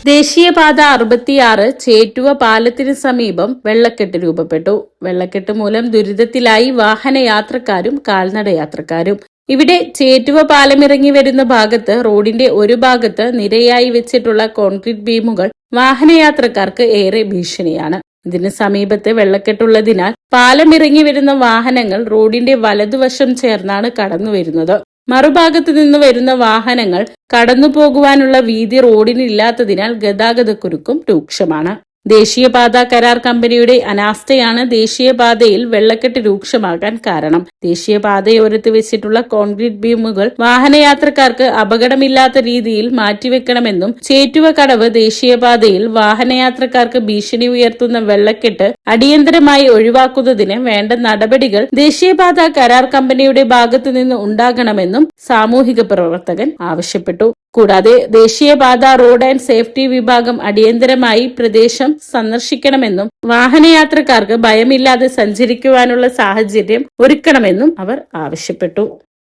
ദേശീയപാത 66 ചേറ്റുവ പാലത്തിന് സമീപം വെള്ളക്കെട്ട് രൂപപ്പെട്ടു. വെള്ളക്കെട്ട് മൂലം ദുരിതത്തിലായി വാഹനയാത്രക്കാരും കാൽനടയാത്രക്കാരും. ഇവിടെ ചേറ്റുവ പാലമിറങ്ങി വരുന്ന ഭാഗത്ത് റോഡിന്റെ ഒരു ഭാഗത്ത് നിരയായി വെച്ചിട്ടുള്ള കോൺക്രീറ്റ് ബീമുകൾ വാഹനയാത്രക്കാർക്ക് ഏറെ ഭീഷണിയാണ്. ഇതിന് സമീപത്ത് വെള്ളക്കെട്ടുള്ളതിനാൽ പാലമിറങ്ങി വരുന്ന വാഹനങ്ങൾ റോഡിന്റെ വലതുവശം ചേർന്നാണ് കടന്നുവരുന്നത്. മറുഭാഗത്തു നിന്ന് വരുന്ന വാഹനങ്ങൾ കടന്നു പോകുവാനുള്ള വീതി റോഡിനില്ലാത്തതിനാൽ ഗതാഗതക്കുരുക്കും രൂക്ഷമാണ്. ദേശീയപാത കരാർ കമ്പനിയുടെ അനാസ്ഥയാണ് ദേശീയപാതയിൽ വെള്ളക്കെട്ട് രൂക്ഷമാകാൻ കാരണം. ദേശീയപാതയോരത്ത് വെച്ചിട്ടുള്ള കോൺക്രീറ്റ് ബീമുകൾ വാഹനയാത്രക്കാർക്ക് അപകടമില്ലാത്ത രീതിയിൽ മാറ്റിവെക്കണമെന്നും ചേറ്റുവ കടവ് ദേശീയപാതയിൽ വാഹനയാത്രക്കാർക്ക് ഭീഷണി ഉയർത്തുന്ന വെള്ളക്കെട്ട് അടിയന്തരമായി ഒഴിവാക്കുന്നതിന് വേണ്ട നടപടികൾ ദേശീയപാത കരാർ കമ്പനിയുടെ ഭാഗത്തുനിന്ന് ഉണ്ടാകണമെന്നും സാമൂഹിക പ്രവർത്തകൻ ആവശ്യപ്പെട്ടു. കൂടാതെ ദേശീയപാത റോഡ് ആൻഡ് സേഫ്റ്റി വിഭാഗം അടിയന്തരമായി പ്രദേശം സന്ദർശിക്കണമെന്നും വാഹനയാത്രക്കാർക്ക് ഭയമില്ലാതെ സഞ്ചരിക്കുവാനുള്ള സാഹചര്യം ഒരുക്കണമെന്നും അവർ ആവശ്യപ്പെട്ടു.